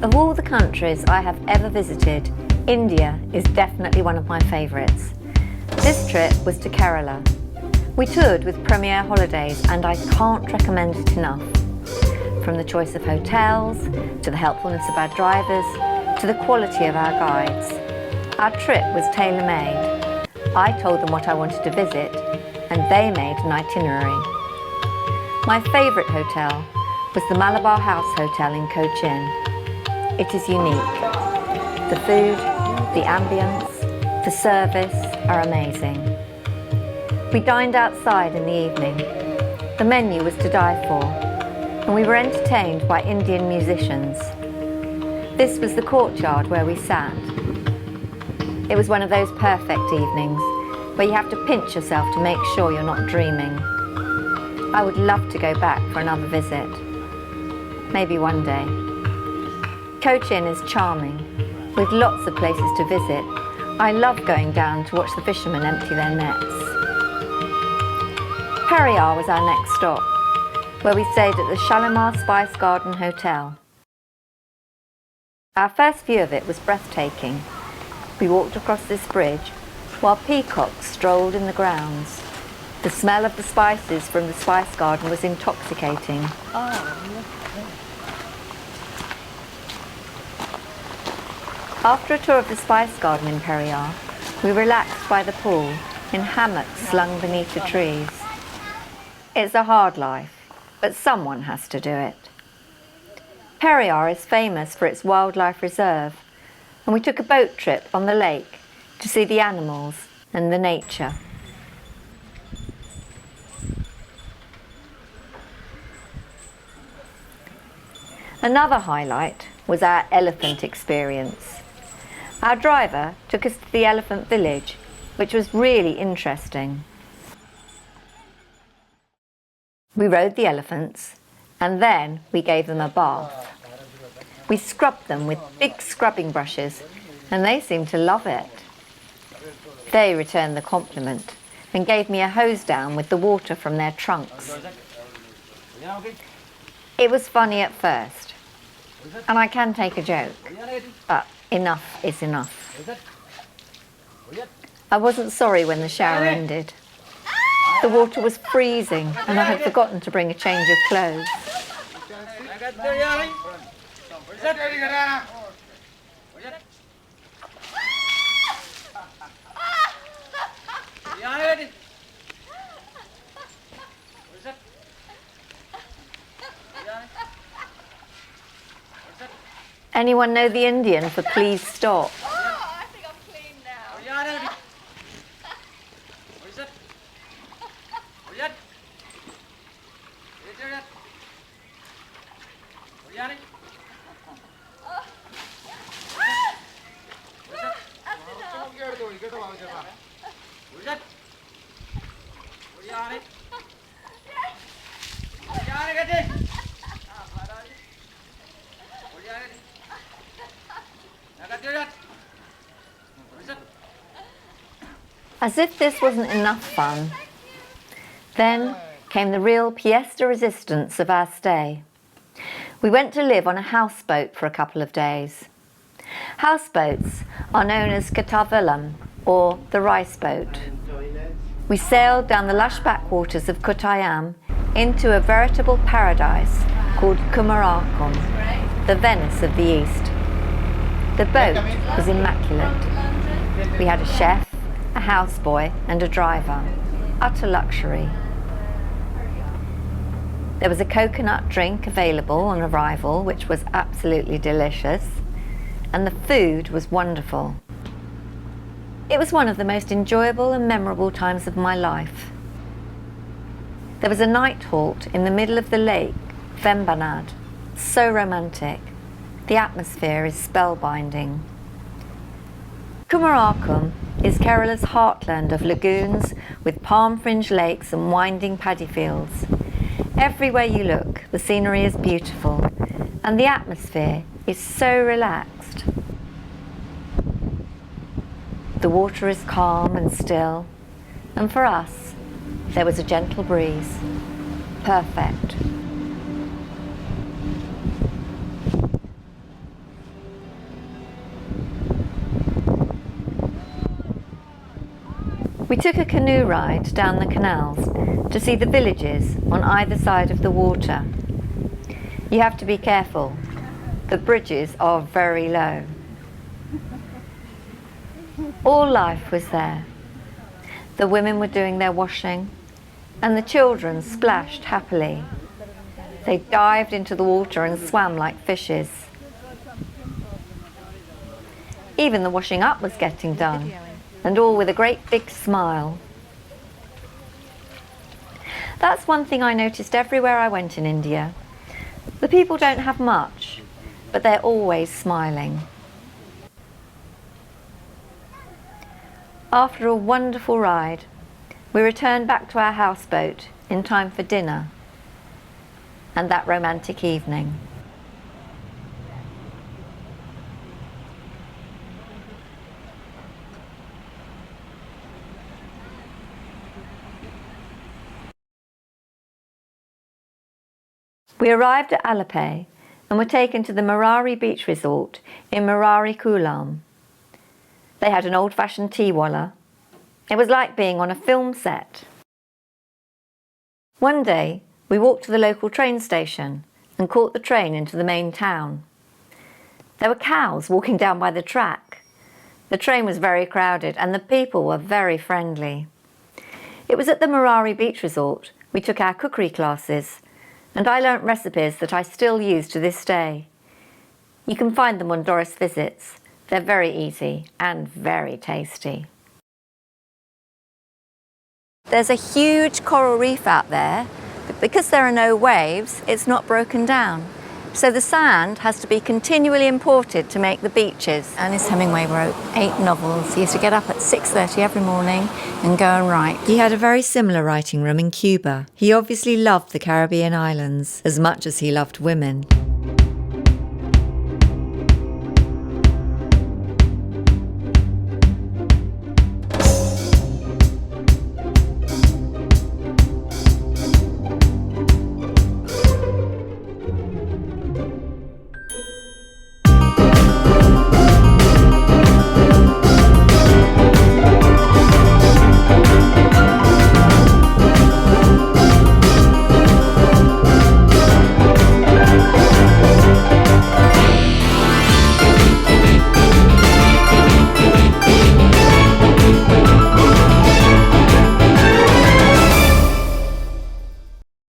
Of all the countries I have ever visited, India is definitely one of my favourites. This trip was to Kerala. We toured with Periyar holidays and I can't recommend it enough. From the choice of hotels, to the helpfulness of our drivers, to the quality of our guides. Our trip was tailor-made. I told them what I wanted to visit and they made an itinerary. My favourite hotel was the Malabar House Hotel in Cochin. It is unique. The food, the ambience, the service are amazing. We dined outside in the evening. The menu was to die for, and we were entertained by Indian musicians. This was the courtyard where we sat. It was one of those perfect evenings where you have to pinch yourself to make sure you're not dreaming. I would love to go back for another visit. Maybe one day. Cochin is charming, with lots of places to visit. I love going down to watch the fishermen empty their nets. Periyar was our next stop, where we stayed at the Shalimar Spice Garden Hotel. Our first view of it was breathtaking. We walked across this bridge while peacocks strolled in the grounds. The smell of the spices from the spice garden was intoxicating. After a tour of the spice garden in Periyar, we relaxed by the pool in hammocks slung beneath the trees. It's a hard life, but someone has to do it. Periyar is famous for its wildlife reserve, and we took a boat trip on the lake to see the animals and the nature. Another highlight was our elephant experience. Our driver took us to the elephant village, which was really interesting. We rode the elephants and then we gave them a bath. We scrubbed them with big scrubbing brushes and they seemed to love it. They returned the compliment and gave me a hose down with the water from their trunks. It was funny at first, and I can take a joke, but enough is enough. I wasn't sorry when the shower ended. The water was freezing and I had forgotten to bring a change of clothes. Anyone know the Indian for please stop? Oh, I think I'm clean now. As if this wasn't enough fun, then came the real pièce de résistance of our stay. We went to live on a houseboat for a couple of days. Houseboats are known as Katavalam, or the rice boat. We sailed down the lush backwaters of Kottayam into a veritable paradise called Mararikulam, the Venice of the East. The boat was immaculate. We had a chef, a houseboy and a driver. Utter luxury. There was a coconut drink available on arrival, which was absolutely delicious, and the food was wonderful. It was one of the most enjoyable and memorable times of my life. There was a night halt in the middle of the lake, Vembanad. So romantic. The atmosphere is spellbinding. Mararikulam is Kerala's heartland of lagoons with palm-fringed lakes and winding paddy fields. Everywhere you look, the scenery is beautiful and the atmosphere is so relaxed. The water is calm and still, and for us, there was a gentle breeze. Perfect. We took a canoe ride down the canals to see the villages on either side of the water. You have to be careful. The bridges are very low. All life was there. The women were doing their washing, and the children splashed happily. They dived into the water and swam like fishes. Even the washing up was getting done, and all with a great big smile. That's one thing I noticed everywhere I went in India. The people don't have much, but they're always smiling. After a wonderful ride, we returned back to our houseboat in time for dinner and that romantic evening. We arrived at Alleppey and were taken to the Marari beach resort in Mararikulam. They had an old-fashioned tea walla. It was like being on a film set. One day, we walked to the local train station and caught the train into the main town. There were cows walking down by the track. The train was very crowded and the people were very friendly. It was at the Marari beach resort we took our cookery classes, and I learnt recipes that I still use to this day. You can find them on Doris Visits. They're very easy and very tasty. There's a huge coral reef out there, but because there are no waves, it's not broken down. So the sand has to be continually imported to make the beaches. Ernest Hemingway wrote 8 novels. He used to get up at 6:30 every morning and go and write. He had a very similar writing room in Cuba. He obviously loved the Caribbean islands as much as he loved women.